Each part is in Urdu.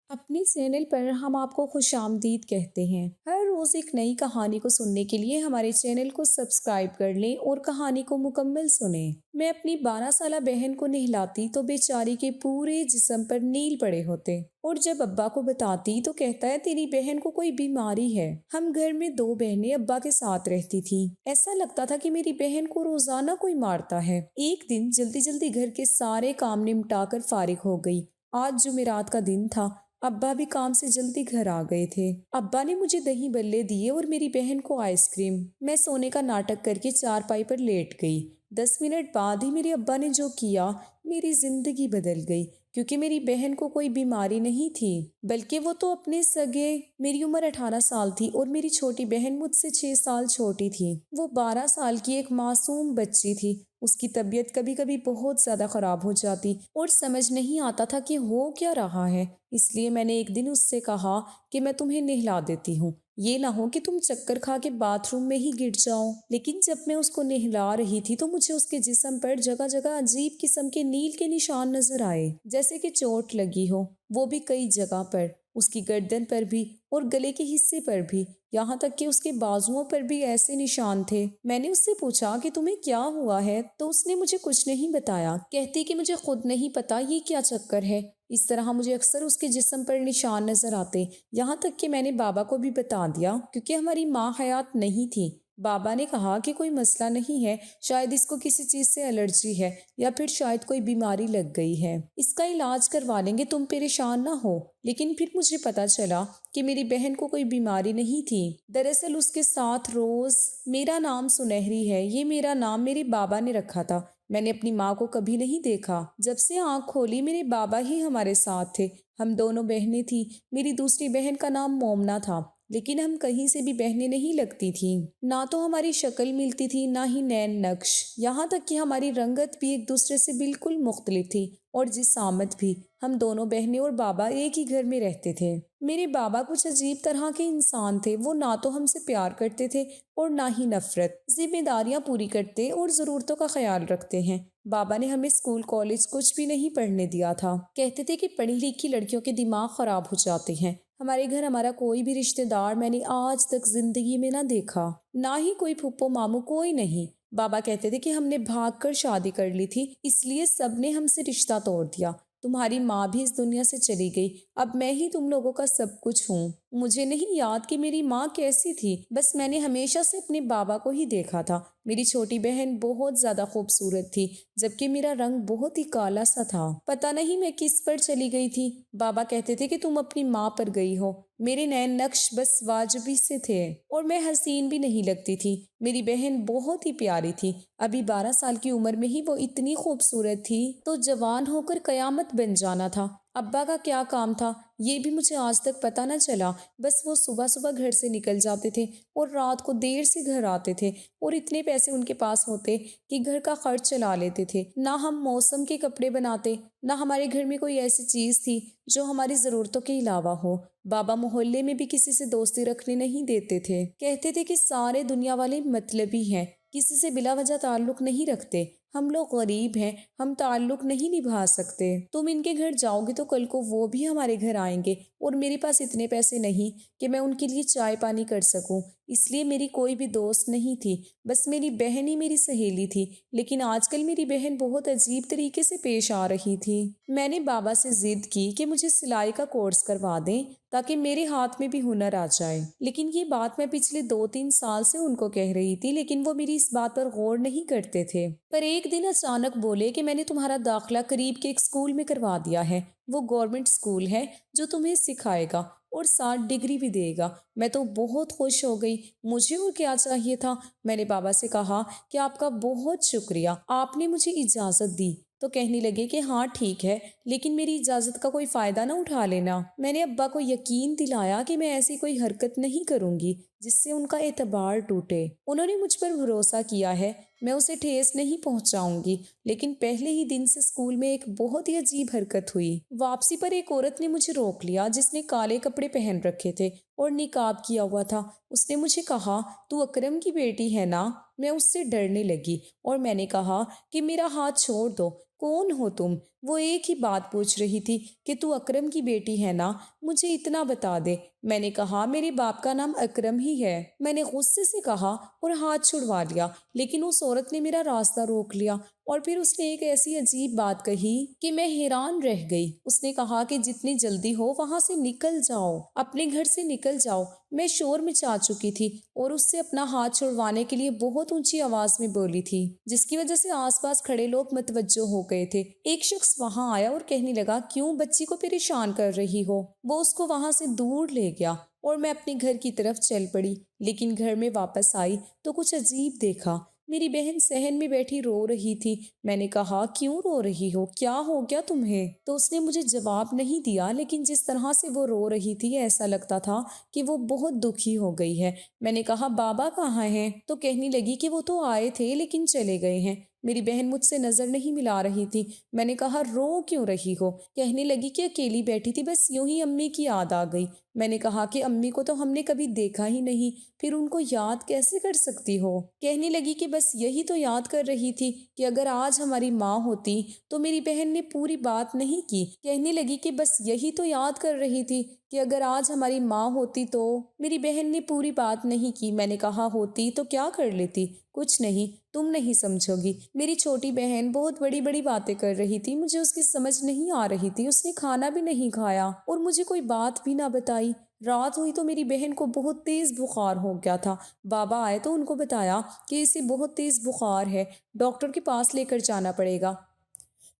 اپنی چینل پر ہم آپ کو خوش آمدید کہتے ہیں۔ ہر روز ایک نئی کہانی کو سننے کے لیے ہمارے چینل کو سبسکرائب کر لیں اور کہانی کو مکمل سنیں۔ میں اپنی 12 سالہ بہن کو نہلاتی تو بیچاری کے پورے جسم پر نیل پڑے ہوتے، اور جب ابا کو بتاتی تو کہتا ہے تیری بہن کو کوئی بیماری ہے۔ ہم گھر میں 2 بہنیں ابا کے ساتھ رہتی تھیں۔ ایسا لگتا تھا کہ میری بہن کو روزانہ کوئی مارتا ہے۔ ایک دن جلدی جلدی گھر کے سارے کام نمٹا کر فارغ ہو گئی۔ آج جمعرات کا دن تھا۔ ابا بھی کام سے جلدی گھر آ گئے تھے۔ ابا نے مجھے دہی بلے دیے اور میری بہن کو آئس کریم۔ میں سونے کا ناٹک کر کے چارپائی پر لیٹ گئی۔ 10 منٹ بعد ہی میرے ابا نے جو کیا، میری زندگی بدل گئی، کیونکہ میری بہن کو کوئی بیماری نہیں تھی، بلکہ وہ تو اپنے سگے۔ میری عمر 18 سال تھی اور میری چھوٹی بہن مجھ سے 6 سال چھوٹی تھی۔ وہ 12 سال کی ایک معصوم بچی تھی۔ اس کی طبیعت کبھی کبھی بہت زیادہ خراب ہو جاتی اور سمجھ نہیں آتا تھا کہ ہو کیا رہا ہے۔ اس لیے میں نے ایک دن اس سے کہا کہ میں تمہیں نہلا دیتی ہوں، یہ نہ ہو کہ تم چکر کھا کے باتھ روم میں ہی گر جاؤ۔ لیکن جب میں اس کو نہلا رہی تھی تو مجھے اس کے جسم پر جگہ جگہ عجیب قسم کے نیل کے نشان نظر آئے، جیسے کہ چوٹ لگی ہو، وہ بھی کئی جگہ پر، اس کی گردن پر بھی اور گلے کے حصے پر بھی، یہاں تک کہ اس کے بازوؤں پر بھی ایسے نشان تھے۔ میں نے اس سے پوچھا کہ تمہیں کیا ہوا ہے، تو اس نے مجھے کچھ نہیں بتایا، کہتی کہ مجھے خود نہیں پتا یہ کیا چکر ہے۔ اس طرح مجھے اکثر اس کے جسم پر نشان نظر آتے، یہاں تک کہ میں نے بابا کو بھی بتا دیا، کیونکہ ہماری ماں حیات نہیں تھی۔ بابا نے کہا کہ کوئی مسئلہ نہیں ہے، شاید اس کو کسی چیز سے الرجی ہے، یا پھر شاید کوئی بیماری لگ گئی ہے، اس کا علاج کروا لیں گے، تم پریشان نہ ہو۔ لیکن پھر مجھے پتا چلا کہ میری بہن کو کوئی بیماری نہیں تھی۔ دراصل اس کے ساتھ روز، میرا نام سنہری ہے، یہ میرا نام میرے بابا نے رکھا تھا۔ میں نے اپنی ماں کو کبھی نہیں دیکھا۔ جب سے آنکھ کھولی میرے بابا ہی ہمارے ساتھ تھے۔ ہم دونوں بہنیں تھیں۔ میری دوسری بہن کا نام مومنا تھا، لیکن ہم کہیں سے بھی بہنیں نہیں لگتی تھیں۔ نہ تو ہماری شکل ملتی تھی، نہ ہی نین نقش، یہاں تک کہ ہماری رنگت بھی ایک دوسرے سے بالکل مختلف تھی، اور جسامت بھی۔ ہم دونوں بہنیں اور بابا ایک ہی گھر میں رہتے تھے۔ میرے بابا کچھ عجیب طرح کے انسان تھے۔ وہ نہ تو ہم سے پیار کرتے تھے اور نہ ہی نفرت۔ ذمہ داریاں پوری کرتے اور ضرورتوں کا خیال رکھتے ہیں۔ بابا نے ہمیں اسکول کالج کچھ بھی نہیں پڑھنے دیا تھا۔ کہتے تھے کہ پڑھی لکھی لڑکیوں کے دماغ خراب ہو جاتے ہیں۔ ہمارے گھر ہمارا کوئی بھی رشتہ دار میں نے آج تک زندگی میں نہ دیکھا، نہ ہی کوئی پھپھو ماموں، کوئی نہیں۔ بابا کہتے تھے کہ ہم نے بھاگ کر شادی کر لی تھی، اس لیے سب نے ہم سے رشتہ توڑ دیا۔ تمہاری ماں بھی اس دنیا سے چلی گئی، اب میں ہی تم لوگوں کا سب کچھ ہوں۔ مجھے نہیں یاد کہ میری ماں کیسی تھی، بس میں نے ہمیشہ سے اپنے بابا کو ہی دیکھا تھا۔ میری چھوٹی بہن بہت زیادہ خوبصورت تھی، جبکہ میرا رنگ بہت ہی کالا سا تھا۔ پتہ نہیں میں کس پر چلی گئی تھی۔ بابا کہتے تھے کہ تم اپنی ماں پر گئی ہو۔ میرے نین نقش بس واجبی سے تھے، اور میں حسین بھی نہیں لگتی تھی۔ میری بہن بہت ہی پیاری تھی۔ ابھی 12 سال کی عمر میں ہی وہ اتنی خوبصورت تھی، تو جوان ہو کر قیامت بن جانا تھا۔ ابا کا کیا کام تھا، یہ بھی مجھے آج تک پتہ نہ چلا۔ بس وہ صبح صبح گھر سے نکل جاتے تھے اور رات کو دیر سے گھر آتے تھے، اور اتنے پیسے ان کے پاس ہوتے کہ گھر کا خرچ چلا لیتے تھے۔ نہ ہم موسم کے کپڑے بناتے، نہ ہمارے گھر میں کوئی ایسی چیز تھی جو ہماری ضرورتوں کے علاوہ ہو۔ بابا محلے میں بھی کسی سے دوستی رکھنے نہیں دیتے تھے۔ کہتے تھے کہ سارے دنیا والے مطلبی ہیں، کسی سے بلا وجہ تعلق نہیں رکھتے۔ ہم لوگ غریب ہیں، ہم تعلق نہیں نبھا سکتے۔ تم ان کے گھر جاؤ گے تو کل کو وہ بھی ہمارے گھر آئیں گے، اور میرے پاس اتنے پیسے نہیں کہ میں ان کے لیے چائے پانی کر سکوں، اس لیے میری کوئی بھی دوست نہیں تھی، بس میری بہن ہی میری سہیلی تھی۔ لیکن آج کل میری بہن بہت عجیب طریقے سے پیش آ رہی تھی۔ میں نے بابا سے ضد کی کہ مجھے سلائی کا کورس کروا دیں تاکہ میرے ہاتھ میں بھی ہنر آ جائے۔ لیکن یہ بات میں پچھلے 2-3 سال سے ان کو کہہ رہی تھی، لیکن وہ میری اس بات پر غور نہیں کرتے تھے۔ پر ایک دن اچانک بولے کہ میں نے تمہارا داخلہ قریب کے ایک اسکول میں کروا دیا ہے، وہ گورنمنٹ اسکول ہے جو تمہیں سکھائے گا اور ساتھ ڈگری بھی دے گا۔ میں تو بہت خوش ہو گئی، مجھے اور کیا چاہیے تھا۔ میں نے بابا سے کہا کہ آپ کا بہت شکریہ، آپ نے مجھے اجازت دی۔ تو کہنے لگے کہ ہاں ٹھیک ہے، لیکن میری اجازت کا کوئی فائدہ نہ اٹھا لینا۔ میں نے ابا کو یقین دلایا کہ میں ایسی کوئی حرکت نہیں کروں گی جس سے ان کا اعتبار ٹوٹے۔ انہوں نے مجھ پر بھروسہ کیا ہے، میں اسے ٹھیس نہیں پہنچاؤں گی۔ لیکن پہلے ہی دن سے اسکول میں ایک بہت ہی عجیب حرکت ہوئی۔ واپسی پر ایک عورت نے مجھے روک لیا جس نے کالے کپڑے پہن رکھے تھے اور نقاب کیا ہوا تھا۔ اس نے مجھے کہا، تو اکرم کی بیٹی ہے نا؟ میں اس سے ڈرنے لگی اور میں نے کہا کہ میرا ہاتھ چھوڑ دو، کون ہو تم؟ وہ ایک ہی بات پوچھ رہی تھی کہ تو اکرم کی بیٹی ہے نا، مجھے اتنا بتا دے۔ میں نے کہا میرے باپ کا نام اکرم ہی ہے، میں نے غصے سے کہا اور ہاتھ چھڑوا لیا، لیکن اس عورت نے میرا راستہ روک لیا اور پھر اس نے ایک ایسی عجیب بات کہی کہ میں حیران رہ گئی۔ اس نے کہا کہ جتنی جلدی ہو وہاں سے نکل جاؤ، اپنے گھر سے نکل جاؤ۔ میں شور مچا چکی تھی اور اس سے اپنا ہاتھ چھڑوانے کے لیے بہت اونچی آواز میں بولی تھی، جس کی وجہ سے آس پاس کھڑے لوگ متوجہ ہو گئے تھے۔ ایک شخص وہاں آیا اور کہنے لگا کیوں بچی کو پریشان کر رہی ہو؟ وہ اس کو وہاں سے دور لے گیا اور میں اپنے گھر کی طرف چل پڑی، لیکن گھر میں واپس آئی تو کچھ عجیب دیکھا۔ میری بہن صحن میں بیٹھی رو رہی تھی۔ میں نے کہا کیوں رو رہی ہو، کیا ہو گیا تمہیں؟ تو اس نے مجھے جواب نہیں دیا، لیکن جس طرح سے وہ رو رہی تھی ایسا لگتا تھا کہ وہ بہت دکھی ہو گئی ہے۔ میں نے کہا بابا کہاں ہیں؟ تو کہنے لگی کہ وہ تو آئے تھے لیکن چلے گئے ہیں۔ میری بہن مجھ سے نظر نہیں ملا رہی تھی۔ میں نے کہا رو کیوں رہی ہو؟ کہنے لگی کہ اکیلی بیٹھی تھی، بس یوں ہی امی کی یاد آ گئی۔ میں نے کہا کہ امی کو تو ہم نے کبھی دیکھا ہی نہیں، پھر ان کو یاد کیسے کر سکتی ہو؟ کہنے لگی کہ بس یہی تو یاد کر رہی تھی کہ اگر آج ہماری ماں ہوتی تو میری بہن نے پوری بات نہیں کی۔ کہنے لگی کہ بس یہی تو یاد کر رہی تھی کہ اگر آج ہماری ماں ہوتی تو میری بہن نے پوری بات نہیں کی۔ میں نے کہا ہوتی تو کیا کر لیتی؟ کچھ نہیں، تم نہیں سمجھو گی۔ میری چھوٹی بہن بہت بڑی بڑی باتیں کر رہی تھی، مجھے اس کی سمجھ نہیں آ رہی تھی۔ اس نے کھانا بھی نہیں کھایا اور مجھے کوئی بات بھی نہ بتائی۔ رات ہوئی تو میری بہن کو بہت تیز بخار ہو گیا تھا۔ بابا آئے تو ان کو بتایا کہ اسے بہت تیز بخار ہے، ڈاکٹر کے پاس لے کر جانا پڑے گا۔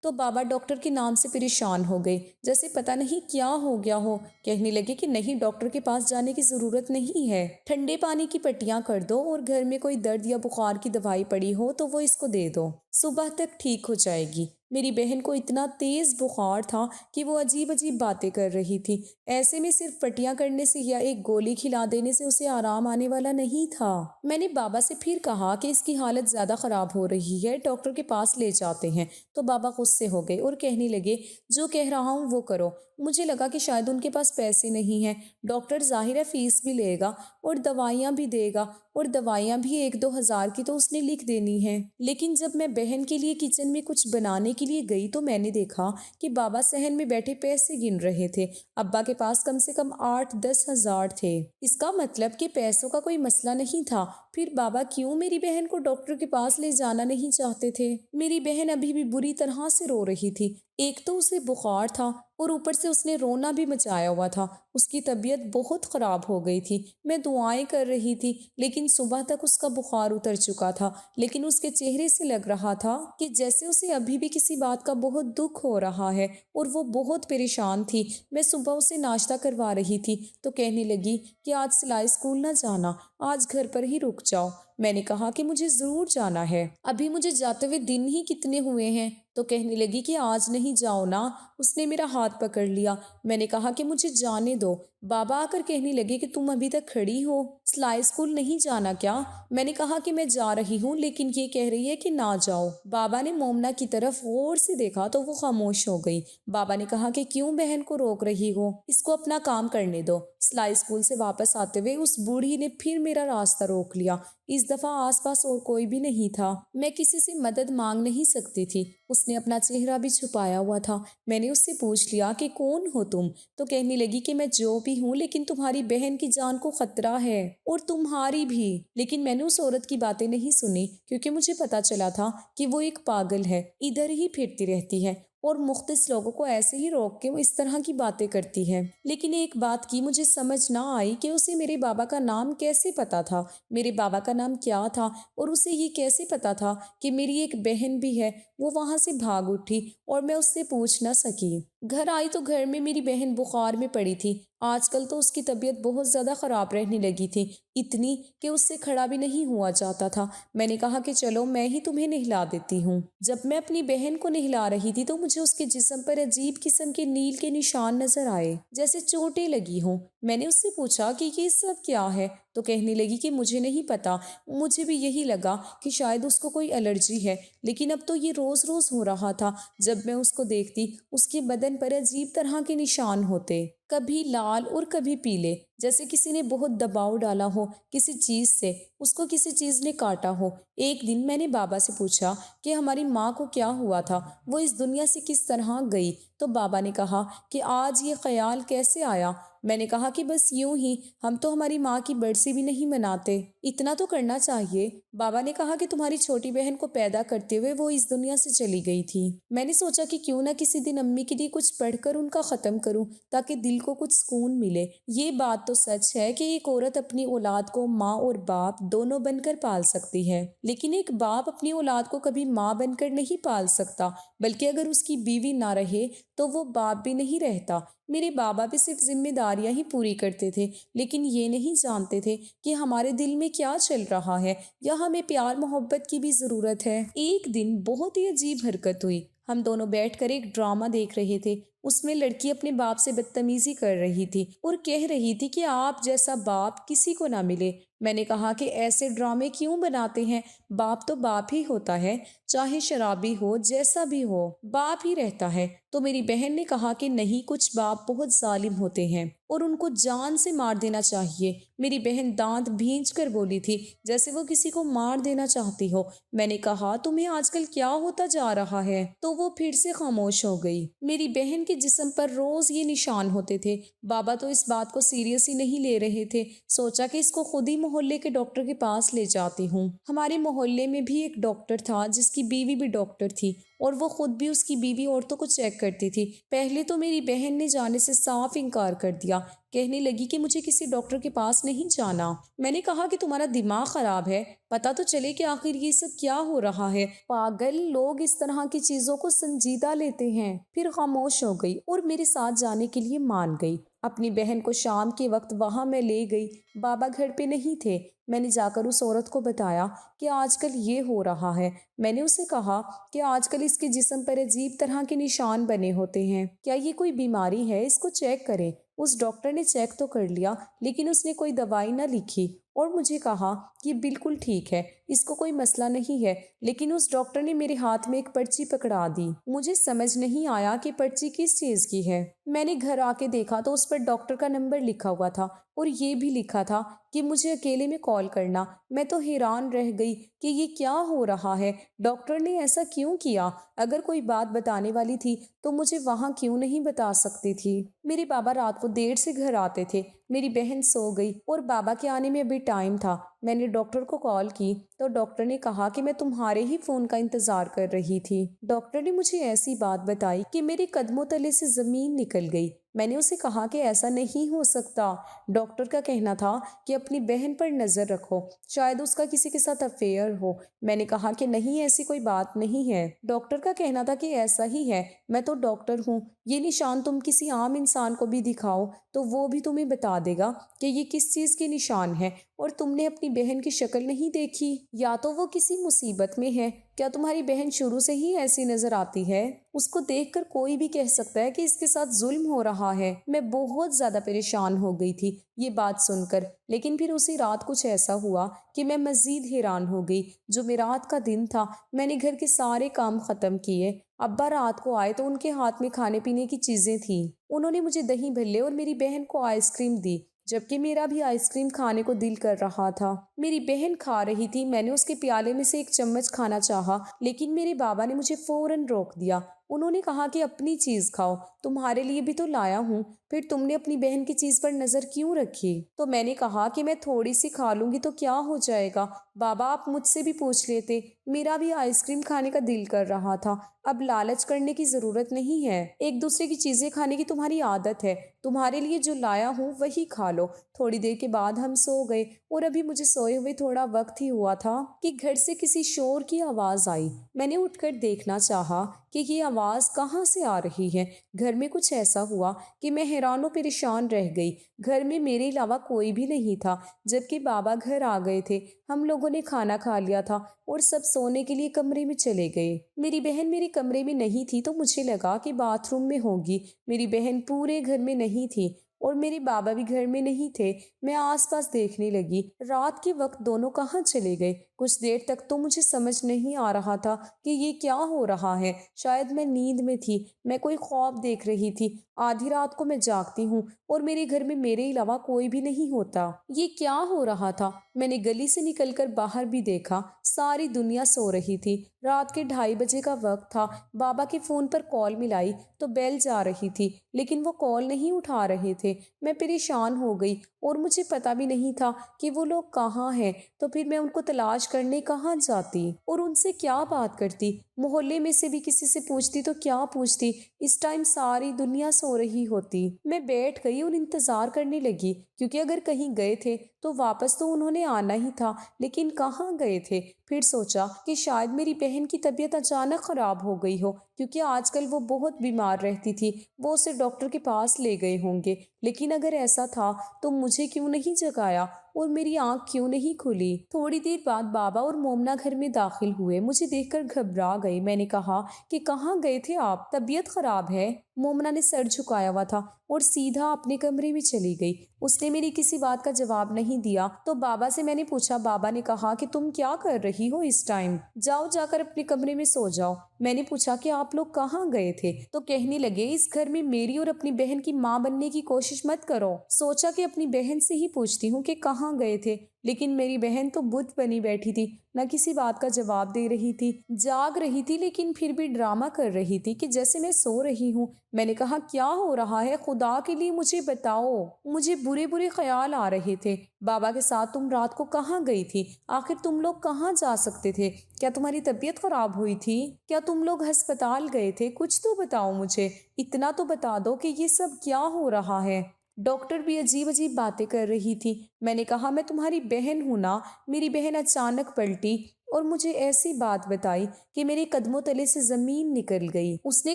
تو بابا ڈاکٹر کے نام سے پریشان ہو گئے، جیسے پتہ نہیں کیا ہو گیا ہو۔ کہنے لگے کہ نہیں، ڈاکٹر کے پاس جانے کی ضرورت نہیں ہے، ٹھنڈے پانی کی پٹیاں کر دو اور گھر میں کوئی درد یا بخار کی دوائی پڑی ہو تو وہ اس کو دے دو، صبح تک ٹھیک ہو جائے گی۔ میری بہن کو اتنا تیز بخار تھا کہ وہ عجیب عجیب باتیں کر رہی تھی۔ ایسے میں صرف پٹیاں کرنے سے یا ایک گولی کھلا دینے سے اسے آرام آنے والا نہیں تھا۔ میں نے بابا سے پھر کہا کہ اس کی حالت زیادہ خراب ہو رہی ہے، ڈاکٹر کے پاس لے جاتے ہیں۔ تو بابا غصے ہو گئے اور کہنے لگے جو کہہ رہا ہوں وہ کرو۔ مجھے لگا کہ شاید ان کے پاس پیسے نہیں ہیں، ڈاکٹر ظاہر ہے فیس بھی لے گا اور دوائیاں بھی دے گا، اور دوائیاں بھی 1-2 ہزار کی تو اس نے لکھ دینی ہیں۔ لیکن جب میں بہن کے لیے کچن میں کچھ بنانے کے لیے گئی تو میں نے دیکھا کہ بابا صحن میں بیٹھے پیسے گن رہے تھے۔ ابا کے پاس کم سے کم 8-10 ہزار تھے۔ اس کا مطلب کہ پیسوں کا کوئی مسئلہ نہیں تھا۔ پھر بابا کیوں میری بہن کو ڈاکٹر کے پاس لے جانا نہیں چاہتے تھے؟ میری بہن ابھی بھی بری طرح سے رو رہی تھی۔ ایک تو اسے بخار تھا اور اوپر سے اس نے رونا بھی مچایا ہوا تھا۔ اس کی طبیعت بہت خراب ہو گئی تھی۔ میں دعائیں کر رہی تھی، لیکن صبح تک اس کا بخار اتر چکا تھا، لیکن اس کے چہرے سے لگ رہا تھا کہ جیسے اسے ابھی بھی کسی بات کا بہت دکھ ہو رہا ہے اور وہ بہت پریشان تھی۔ میں صبح اسے ناشتہ کروا رہی تھی تو کہنے لگی کہ آج سلائی اسکول نہ جانا، آج گھر پر ہی رک جاؤ۔ میں نے کہا کہ مجھے ضرور جانا ہے، ابھی مجھے جاتے ہوئے دن ہی کتنے ہوئے ہیں۔ تو کہنے لگی کہ آج نہیں جاؤ نا۔ اس نے میرا ہاتھ پکڑ لیا۔ میں نے کہا کہ مجھے جانے دو۔ بابا آ کر کہنے لگے کہ تم ابھی تک کھڑی ہو، سلائی اسکول نہیں جانا کیا؟ میں نے کہا کہ میں جا رہی ہوں، لیکن یہ کہہ رہی ہے کہ نہ جاؤ۔ بابا نے مومنہ کی طرف غور سے دیکھا تو وہ خاموش ہو گئی۔ بابا نے کہا کہ کیوں بہن کو روک رہی ہو، اس کو اپنا کام کرنے دو۔ سلائی اسکول سے واپس آتے ہوئے اس بوڑھی نے پھر میرا راستہ روک لیا۔ اس دفعہ آس پاس اور کوئی بھی نہیں تھا، میں کسی سے مدد مانگ نہیں سکتی تھی۔ اس نے اپنا چہرہ بھی چھپایا ہوا تھا۔ میں نے اس سے پوچھ لیا کہ کون ہو تم؟ تو کہنے لگی کہ میں جو بھی ہوں، لیکن تمہاری بہن کی جان کو خطرہ ہے اور تمہاری بھی۔ لیکن میں نے اس عورت کی باتیں نہیں سنی، کیونکہ مجھے پتا چلا تھا کہ وہ ایک پاگل ہے، ادھر ہی پھرتی رہتی ہے اور مختص لوگوں کو ایسے ہی روک کے اس طرح کی باتیں کرتی ہے۔ لیکن ایک بات کی مجھے سمجھ نہ آئی کہ اسے میرے بابا کا نام کیسے پتا تھا، میرے بابا کا نام کیا تھا، اور اسے یہ کیسے پتا تھا کہ میری ایک بہن بھی ہے۔ وہ وہاں سے بھاگ اٹھی اور میں اس سے پوچھ نہ سکی۔ گھر آئی تو گھر میں میری بہن بخار میں پڑی تھی۔ آج کل تو اس کی طبیعت بہت زیادہ خراب رہنے لگی تھی، اتنی کہ اس سے کھڑا بھی نہیں ہوا جاتا تھا۔ میں نے کہا کہ چلو میں ہی تمہیں نہلا دیتی ہوں۔ جب میں اپنی بہن کو نہلا رہی تھی تو مجھے اس کے جسم پر عجیب قسم کے نیل کے نشان نظر آئے، جیسے چوٹیں لگی ہوں۔ میں نے اس سے پوچھا کہ یہ سب کیا ہے؟ تو کہنے لگی کہ مجھے نہیں پتا، مجھے بھی یہی لگا کہ شاید اس کو کوئی الرجی ہے، لیکن اب تو یہ روز روز ہو رہا تھا۔ جب میں اس کو دیکھتی، اس کے بدن پر عجیب طرح کے نشان ہوتے، کبھی لال اور کبھی پیلے، جیسے کسی نے بہت دباؤ ڈالا ہو کسی چیز سے، اس کو کسی چیز نے کاٹا ہو۔ ایک دن میں نے بابا سے پوچھا کہ ہماری ماں کو کیا ہوا تھا، وہ اس دنیا سے کس طرح گئی، تو بابا نے کہا کہ آج یہ خیال کیسے آیا؟ میں نے کہا کہ بس یوں ہی، ہم تو ہماری ماں کی برسی بھی نہیں مناتے، اتنا تو کرنا چاہیے۔ بابا نے کہا کہ تمہاری چھوٹی بہن کو پیدا کرتے ہوئے وہ اس دنیا سے چلی گئی تھی۔ میں نے سوچا کہ کیوں نہ کسی دن امی کے لیے کچھ پڑھ کر ان کا ختم کروں تاکہ دل کو کچھ سکون ملے۔ یہ بات تو سچ ہے کہ ایک عورت اپنی اولاد کو ماں اور باپ دونوں بن کر پال سکتی ہے، لیکن ایک باپ اپنی اولاد کو کبھی ماں بن کر نہیں پال سکتا، بلکہ اگر اس کی بیوی نہ رہے تو وہ باپ بھی نہیں رہتا۔ میرے بابا بھی صرف ذمہ داریاں ہی پوری کرتے تھے، لیکن یہ نہیں جانتے تھے کہ ہمارے دل میں کیا چل رہا ہے یا ہمیں پیار محبت کی بھی ضرورت ہے۔ ایک دن بہت ہی عجیب حرکت ہوئی۔ ہم دونوں بیٹھ کر ایک ڈرامہ دیکھ رہے تھے۔ اس میں لڑکی اپنے باپ سے بدتمیزی کر رہی تھی اور کہہ رہی تھی کہ آپ جیسا باپ کسی کو نہ ملے۔ میں نے کہا کہ ایسے ڈرامے کیوں بناتے ہیں؟ باپ تو باپ ہی ہوتا ہے، چاہے شرابی ہو، جیسا بھی ہو، باپ ہی رہتا ہے۔ تو میری بہن نے کہا کہ نہیں، کچھ باپ بہت ظالم ہوتے ہیں اور ان کو جان سے مار دینا چاہیے۔ میری بہن دانت بھینچ کر بولی تھی جیسے وہ کسی کو مار دینا چاہتی ہو۔ میں نے کہا تمہیں آج کل کیا ہوتا جا رہا ہے؟ تو وہ پھر سے خاموش ہو گئی۔ میری بہن کے جسم پر روز یہ نشان ہوتے تھے۔ بابا تو اس بات کو سیریس ہی نہیں لے رہے تھے۔ سوچا کہ اس کو خود ہی محلے کے ڈاکٹر کے پاس لے جاتی ہوں۔ ہمارے محلے میں بھی ایک ڈاکٹر تھا جس کی بیوی بھی ڈاکٹر تھی اور وہ خود بھی اس کی بیوی عورتوں کو چیک کرتی تھی۔ پہلے تو میری بہن نے جانے سے صاف انکار کر دیا، کہنے لگی کہ مجھے کسی ڈاکٹر کے پاس نہیں جانا۔ میں نے کہا کہ تمہارا دماغ خراب ہے، پتہ تو چلے کہ آخر یہ سب کیا ہو رہا ہے۔ پاگل لوگ اس طرح کی چیزوں کو سنجیدہ لیتے ہیں۔ پھر خاموش ہو گئی اور میرے ساتھ جانے کے لیے مان گئی۔ اپنی بہن کو شام کے وقت وہاں میں لے گئی۔ بابا گھر پہ نہیں تھے۔ میں نے جا کر اس عورت کو بتایا کہ آج کل یہ ہو رہا ہے۔ میں نے اسے کہا کہ آج کل اس کے جسم پر عجیب طرح کے نشان بنے ہوتے ہیں، کیا یہ کوئی بیماری ہے؟ اس کو چیک کریں۔ اس ڈاکٹر نے چیک تو کر لیا، لیکن اس نے کوئی دوائی نہ لکھی اور مجھے کہا کہ بالکل ٹھیک ہے، اس کو کوئی مسئلہ نہیں ہے۔ لیکن اس ڈاکٹر نے میرے ہاتھ میں ایک پرچی پکڑا دی۔ مجھے سمجھ نہیں آیا کہ پرچی کس چیز کی ہے۔ میں نے گھر آ کے دیکھا تو اس پر ڈاکٹر کا نمبر لکھا ہوا تھا اور یہ بھی لکھا تھا کہ مجھے اکیلے میں کال کرنا۔ میں تو حیران رہ گئی کہ یہ کیا ہو رہا ہے، ڈاکٹر نے ایسا کیوں کیا؟ اگر کوئی بات بتانے والی تھی تو مجھے وہاں کیوں نہیں بتا سکتی تھی؟ میرے بابا رات کو دیر سے گھر آتے تھے۔ میری بہن سو گئی اور بابا کے آنے میں ابھی ٹائم تھا۔ میں نے ڈاکٹر کو کال کی تو ڈاکٹر نے کہا کہ میں تمہارے ہی فون کا انتظار کر رہی تھی۔ ڈاکٹر نے مجھے ایسی بات بتائی کہ میرے قدموں تلے سے زمین نکل گئی۔ میں نے اسے کہا کہ ایسا نہیں ہو سکتا۔ ڈاکٹر کا کہنا تھا کہ اپنی بہن پر نظر رکھو، شاید اس کا کسی کے ساتھ افیئر ہو۔ میں نے کہا کہ نہیں، ایسی کوئی بات نہیں ہے۔ ڈاکٹر کا کہنا تھا کہ ایسا ہی ہے، میں تو ڈاکٹر ہوں، یہ نشان تم کسی عام انسان کو بھی دکھاؤ تو وہ بھی تمہیں بتا دے گا کہ یہ کس چیز کے نشان ہے۔ اور تم نے اپنی بہن کی شکل نہیں دیکھی؟ یا تو وہ کسی مصیبت میں ہے۔ کیا تمہاری بہن شروع سے ہی ایسی نظر آتی ہے؟ اس کو دیکھ کر کوئی بھی کہہ سکتا ہے کہ اس کے ساتھ ظلم ہو رہا ہے۔ میں بہت زیادہ پریشان ہو گئی تھی یہ بات سن کر، لیکن پھر اسی رات کچھ ایسا ہوا کہ میں مزید حیران ہو گئی۔ جمعرات کا دن تھا، میں نے گھر کے سارے کام ختم کیے۔ ابا رات کو آئے تو ان کے ہاتھ میں کھانے پینے کی چیزیں تھیں۔ انہوں نے مجھے دہی بھلے اور میری بہن کو آئس کریم دی، جبکہ میرا بھی آئس کریم کھانے کو دل کر رہا تھا۔ میری بہن کھا رہی تھی، میں نے اس کے پیالے میں سے ایک چمچ کھانا چاہا، لیکن میرے بابا نے مجھے فوراً روک دیا۔ انہوں نے کہا کہ اپنی چیز کھاؤ، تمہارے لیے بھی تو لایا ہوں، پھر تم نے اپنی بہن کی چیز پر نظر کیوں رکھی؟ تو میں نے کہا کہ میں تھوڑی سی کھا لوں گی تو کیا ہو جائے گا؟ بابا آپ مجھ سے بھی پوچھ لیتے، میرا بھی آئس کریم کھانے کا دل کر رہا تھا۔ اب لالچ کرنے کی ضرورت نہیں ہے، ایک دوسرے کی چیزیں کھانے کی تمہاری عادت ہے، تمہارے لیے جو لایا ہوں وہی کھا لو۔ تھوڑی دیر کے بعد ہم سو گئے اور ابھی مجھے سوئے ہوئے تھوڑا وقت ہی ہوا تھا کہ گھر سے کسی شور کی آواز آئی۔ میں نے اٹھ کر دیکھنا چاہا کہ یہ آواز کہاں سے آ رہی ہے۔ گھر میں کچھ ایسا ہوا کہ میں حیران و پریشان رہ گئی۔ گھر میں میرے علاوہ کوئی بھی نہیں تھا، جبکہ بابا گھر آ گئے تھے۔ ہم لوگوں نے کھانا کھا لیا تھا اور سب سونے کے لیے کمرے میں چلے گئے۔ میری بہن میرے کمرے میں نہیں تھی تو مجھے لگا کہ باتھ روم میں ہوگی۔ میری بہن پورے گھر میں نہیں تھی۔ اور میرے بابا بھی گھر میں نہیں تھے۔ میں آس پاس دیکھنے لگی، رات کے وقت دونوں کہاں چلے گئے؟ کچھ دیر تک تو مجھے سمجھ نہیں آ رہا تھا کہ یہ کیا ہو رہا ہے۔ شاید میں نیند میں تھی، میں کوئی خواب دیکھ رہی تھی۔ آدھی رات کو میں جاگتی ہوں اور میرے گھر میں میرے علاوہ کوئی بھی نہیں ہوتا۔ یہ کیا ہو رہا تھا؟ میں نے گلی سے نکل کر باہر بھی دیکھا، ساری دنیا سو رہی تھی۔ رات کے 2:30 کا وقت تھا۔ بابا کے فون پر کال ملائی تو بیل جا رہی تھی، لیکن وہ کال نہیں اٹھا رہے تھے۔ میں پریشان ہو گئی اور مجھے پتا بھی نہیں تھا کہ وہ لوگ کہاں ہیں، تو پھر میں ان کو تلاش کرنے کہاں جاتی اور ان سے کیا بات کرتی؟ محلے میں سے بھی کسی سے پوچھتی تو کیا پوچھتی؟ اس ٹائم ساری دنیا سو رہی ہوتی۔ میں بیٹھ گئی اور انتظار کرنے لگی، کیونکہ اگر کہیں گئے تھے تو واپس تو انہوں نے آنا ہی تھا، لیکن کہاں گئے تھے؟ پھر سوچا کہ شاید میری بہن کی طبیعت اچانک خراب ہو گئی ہو، کیونکہ آج کل وہ بہت بیمار رہتی تھی، وہ اسے ڈاکٹر کے پاس لے گئے ہوں گے۔ لیکن اگر ایسا تھا تو مجھے کیوں نہیں جگایا اور میری آنکھ کیوں نہیں کھلی؟ تھوڑی دیر بعد بابا اور مومنا گھر میں داخل ہوئے۔ مجھے دیکھ کر گھبرا گئی۔ میں نے کہا کہ کہاں گئے تھے آپ؟ طبیعت خراب ہے؟ مومنا نے سر جھکایا ہوا تھا اور سیدھا اپنے کمرے میں چلی گئی۔ اس نے میری کسی بات کا جواب نہیں دیا تو بابا سے میں نے پوچھا۔ بابا نے کہا کہ تم کیا کر رہی ہو اس ٹائم؟ جاؤ، جا کر اپنے کمرے میں سو جاؤ۔ میں نے پوچھا کہ آپ لوگ کہاں گئے تھے؟ تو کہنے لگے اس گھر میں میری اور اپنی بہن کی ماں بننے کی کوشش مت کرو۔ سوچا کہ اپنی بہن سے ہی پوچھتی ہوں کہ کہاں گئے تھے، لیکن میری بہن تو بت بنی بیٹھی تھی، نہ کسی بات کا جواب دے رہی تھی، جاگ رہی تھی لیکن پھر بھی ڈرامہ کر رہی تھی کہ جیسے میں سو رہی ہوں۔ میں نے کہا کیا ہو رہا ہے؟ خدا کے لیے مجھے بتاؤ، مجھے برے برے خیال آ رہے تھے۔ بابا کے ساتھ تم رات کو کہاں گئی تھی؟ آخر تم لوگ کہاں جا سکتے تھے؟ کیا تمہاری طبیعت خراب ہوئی تھی؟ کیا تم لوگ ہسپتال گئے تھے؟ کچھ تو بتاؤ مجھے، اتنا تو بتا دو کہ یہ سب کیا ہو رہا ہے۔ ڈاکٹر بھی عجیب عجیب باتیں کر رہی تھی۔ میں نے کہا میں تمہاری بہن ہوں نا۔ میری بہن اچانک پلٹی اور مجھے ایسی بات بتائی کہ میرے قدموں تلے سے زمین نکل گئی۔ اس نے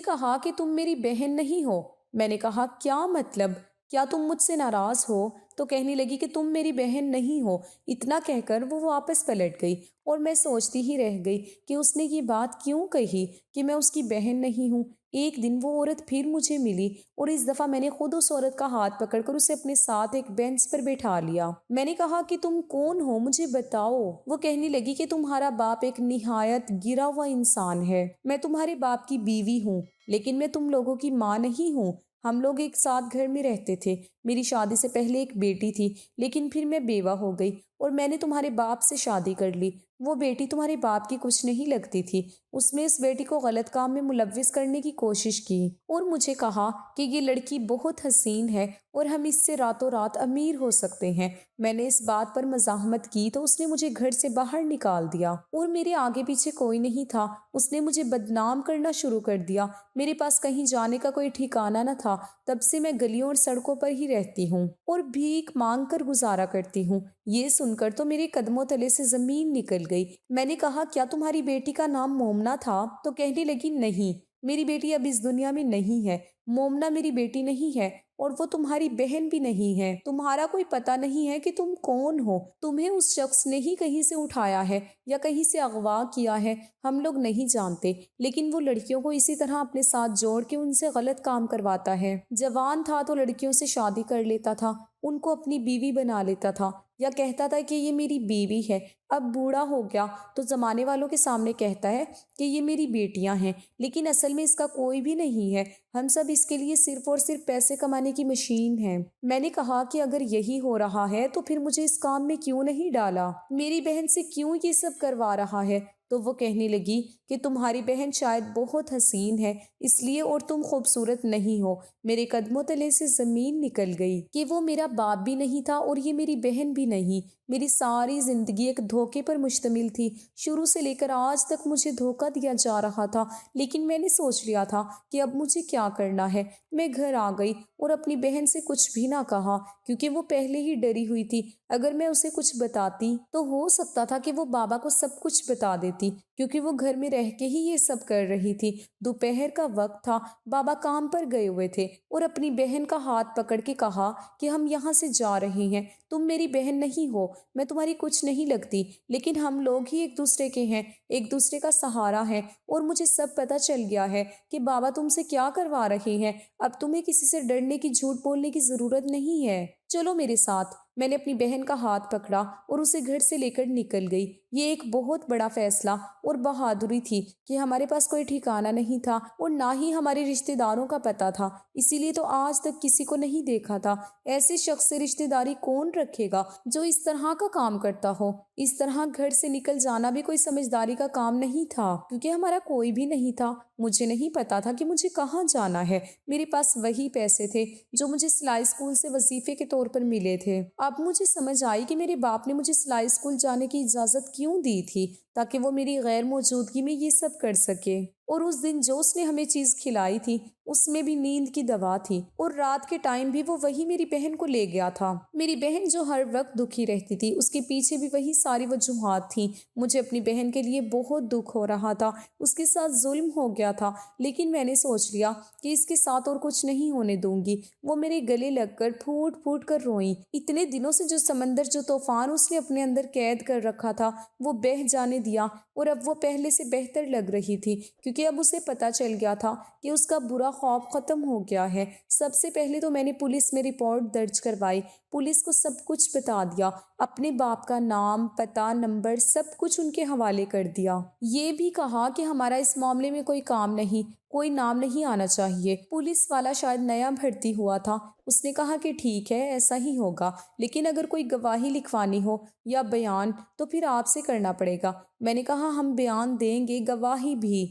کہا کہ تم میری بہن نہیں ہو۔ میں نے کہا کیا مطلب؟ کیا تم مجھ سے ناراض ہو؟ تو کہنے لگی کہ تم میری بہن نہیں ہو۔ اتنا کہہ کر وہ واپس پلٹ گئی اور میں سوچتی ہی رہ گئی کہ اس نے یہ بات کیوں کہی کہ میں اس کی بہن نہیں ہوں۔ ایک دن وہ عورت پھر مجھے ملی اور اس دفعہ میں نے خود اس عورت کا ہاتھ پکڑ کر اسے اپنے ساتھ ایک بینچ پر بٹھا لیا۔ میں نے کہا کہ تم کون ہو؟ مجھے بتاؤ۔ وہ کہنے لگی کہ تمہارا باپ ایک نہایت گرا ہوا انسان ہے۔ میں تمہارے باپ کی بیوی ہوں، لیکن میں تم لوگوں کی ماں نہیں ہوں۔ ہم لوگ ایک ساتھ گھر میں رہتے تھے۔ میری شادی سے پہلے ایک بیٹی تھی، لیکن پھر میں بیوہ ہو گئی اور میں نے تمہارے باپ سے شادی کر لی۔ وہ بیٹی تمہارے باپ کی کچھ نہیں لگتی تھی۔ اس میں اس بیٹی کو غلط کام میں ملوث کرنے کی کوشش کی اور مجھے کہا کہ یہ لڑکی بہت حسین ہے اور ہم اس سے راتوں رات امیر ہو سکتے ہیں۔ میں نے اس بات پر مزاحمت کی تو اس نے مجھے گھر سے باہر نکال دیا اور میرے آگے پیچھے کوئی نہیں تھا۔ اس نے مجھے بدنام کرنا شروع کر دیا۔ میرے پاس کہیں جانے کا کوئی ٹھکانہ نہ تھا۔ تب سے میں گلیوں اور سڑکوں پر ہی رہتی ہوں اور بھیک مانگ کر گزارا کرتی ہوں۔ یہ سن کر تو میرے قدموں تلے سے زمین نکل گئی۔ میں نے کہا کیا تمہاری بیٹی کا نام مومنا تھا؟ تو کہنے لگی نہیں، میری بیٹی اب اس دنیا میں نہیں ہے۔ مومنا میری بیٹی نہیں ہے اور وہ تمہاری بہن بھی نہیں ہے۔ تمہارا کوئی پتہ نہیں ہے کہ تم کون ہو۔ تمہیں اس شخص نے ہی کہیں سے اٹھایا ہے یا کہیں سے اغوا کیا ہے، ہم لوگ نہیں جانتے، لیکن وہ لڑکیوں کو اسی طرح اپنے ساتھ جوڑ کے ان سے غلط کام کرواتا ہے۔ جوان تھا تو لڑکیوں سے شادی کر لیتا تھا، ان کو اپنی بیوی بنا لیتا تھا یا کہتا تھا کہ یہ میری بیوی ہے۔ اب بوڑھا ہو گیا تو زمانے والوں کے سامنے کہتا ہے کہ یہ میری بیٹیاں ہیں، لیکن اصل میں اس کا کوئی بھی نہیں ہے۔ ہم سب اس کے لیے صرف اور صرف پیسے کمانے کی مشین ہیں۔ میں نے کہا کہ اگر یہی ہو رہا ہے تو پھر مجھے اس کام میں کیوں نہیں ڈالا؟ میری بہن سے کیوں یہ سب کروا رہا ہے؟ تو وہ کہنے لگی کہ تمہاری بہن شاید بہت حسین ہے اس لیے، اور تم خوبصورت نہیں ہو۔ میرے قدموں تلے سے زمین نکل گئی کہ وہ میرا باپ بھی نہیں تھا اور یہ میری بہن بھی نہیں۔ میری ساری زندگی ایک دھوکے پر مشتمل تھی۔ شروع سے لے کر آج تک مجھے دھوکہ دیا جا رہا تھا، لیکن میں نے سوچ لیا تھا کہ اب مجھے کیا کرنا ہے۔ میں گھر آ گئی اور اپنی بہن سے کچھ بھی نہ کہا، کیونکہ وہ پہلے ہی ڈری ہوئی تھی۔ اگر میں اسے کچھ بتاتی تو ہو سکتا تھا کہ وہ بابا کو سب کچھ بتا دیتی۔ دیتی کیونکہ وہ گھر میں رہ کے ہی یہ سب کر رہی تھی۔ دوپہر کا وقت تھا، بابا کام پر گئے ہوئے تھے اور اپنی بہن کا ہاتھ پکڑ کے کہا کہ ہم یہاں سے جا رہے ہیں، تم میری بہن نہیں ہو، میں تمہاری کچھ نہیں لگتی، لیکن ہم لوگ ہی ایک دوسرے کے ہیں، ایک دوسرے کا سہارا ہے، اور مجھے سب پتہ چل گیا ہے کہ بابا تم سے کیا کروا رہے ہیں۔ اب تمہیں کسی سے ڈرنے کی، جھوٹ بولنے کی ضرورت نہیں ہے، چلو میرے ساتھ۔ میں نے اپنی بہن کا ہاتھ پکڑا اور اسے گھر سے لے کر نکل گئی۔ یہ ایک بہت بڑا فیصلہ اور بہادری تھی کہ ہمارے پاس کوئی ٹھکانہ نہیں تھا اور نہ ہی ہمارے رشتہ داروں کا پتہ تھا، اسی لیے تو آج تک کسی کو نہیں دیکھا تھا۔ ایسے شخص سے رشتہ داری کون رکھے گا جو اس طرح کا کام کرتا ہو؟ اس طرح گھر سے نکل جانا بھی کوئی سمجھداری کا کام نہیں تھا، کیونکہ ہمارا کوئی بھی نہیں تھا۔ مجھے نہیں پتا تھا کہ مجھے کہاں جانا ہے۔ میرے پاس وہی پیسے تھے جو مجھے سلائی اسکول سے وظیفے کے طور پر ملے تھے۔ اب مجھے سمجھ آئی کہ میرے باپ نے مجھے سلائی اسکول جانے کی اجازت کیوں دی تھی، تاکہ وہ میری غیر موجودگی میں یہ سب کر سکے۔ اور اس دن جو اس نے ہمیں چیز کھلائی تھی اس میں بھی نیند کی دوا تھی، اور رات کے ٹائم بھی وہ وہی میری بہن کو لے گیا تھا۔ میری بہن جو ہر وقت دکھی رہتی تھی، اس کے پیچھے بھی وہی ساری وجوہات تھیں۔ مجھے اپنی بہن کے لیے بہت دکھ ہو رہا تھا، اس کے ساتھ ظلم ہو گیا تھا، لیکن میں نے سوچ لیا کہ اس کے ساتھ اور کچھ نہیں ہونے دوں گی۔ وہ میرے گلے لگ کر پھوٹ پھوٹ کر روئیں۔ اتنے دنوں سے جو سمندر، جو طوفان اس نے اپنے اندر قید کر رکھا تھا، وہ بہہ جانے دیا، اور اب وہ پہلے سے بہتر لگ رہی تھی، کیونکہ اب اسے پتہ چل گیا تھا کہ اس کا برا خواب ختم ہو گیا ہے۔ سب سے پہلے تو میں نے پولیس میں رپورٹ درج کروائی، پولیس کو سب کچھ بتا دیا، اپنے باپ کا نام، پتہ، نمبر، سب کچھ ان کے حوالے کر دیا۔ یہ بھی کہا کہ ہمارا اس معاملے میں کوئی کام نہیں، کوئی نام نہیں آنا چاہیے۔ پولیس والا شاید نیا بھرتی ہوا تھا، اس نے کہا کہ ٹھیک ہے، ایسا ہی ہوگا، لیکن اگر کوئی گواہی لکھوانی ہو یا بیان تو پھر آپ سے کرنا پڑے گا۔ میں نے کہا ہم بیان دیں گے، گواہی بھی،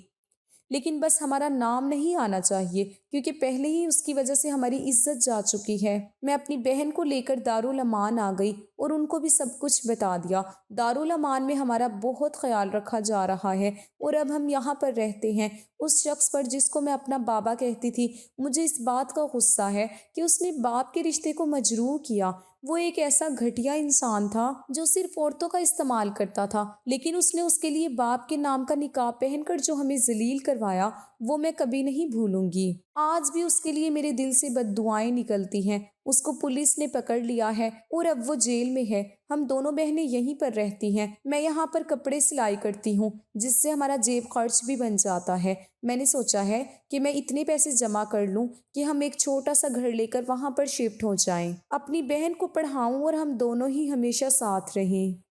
لیکن بس ہمارا نام نہیں آنا چاہیے، کیونکہ پہلے ہی اس کی وجہ سے ہماری عزت جا چکی ہے۔ میں اپنی بہن کو لے کر دارالامان آ گئی اور ان کو بھی سب کچھ بتا دیا۔ دارالامان میں ہمارا بہت خیال رکھا جا رہا ہے، اور اب ہم یہاں پر رہتے ہیں۔ اس شخص پر جس کو میں اپنا بابا کہتی تھی، مجھے اس بات کا غصہ ہے کہ اس نے باپ کے رشتے کو مجروح کیا۔ وہ ایک ایسا گھٹیا انسان تھا جو صرف عورتوں کا استعمال کرتا تھا، لیکن اس نے اس کے لیے باپ کے نام کا نقاب پہن کر جو ہمیں ذلیل کروایا، وہ میں کبھی نہیں بھولوں گی۔ آج بھی اس کے لیے میرے دل سے بد دعائیں نکلتی ہیں۔ اس کو پولیس نے پکڑ لیا ہے اور اب وہ جیل میں ہے۔ ہم دونوں بہنیں یہیں پر رہتی ہیں۔ میں یہاں پر کپڑے سلائی کرتی ہوں، جس سے ہمارا جیب خرچ بھی بن جاتا ہے۔ میں نے سوچا ہے کہ میں اتنے پیسے جمع کر لوں کہ ہم ایک چھوٹا سا گھر لے کر وہاں پر شفٹ ہو جائیں، اپنی بہن کو پڑھاؤں اور ہم دونوں ہی ہمیشہ ساتھ رہیں۔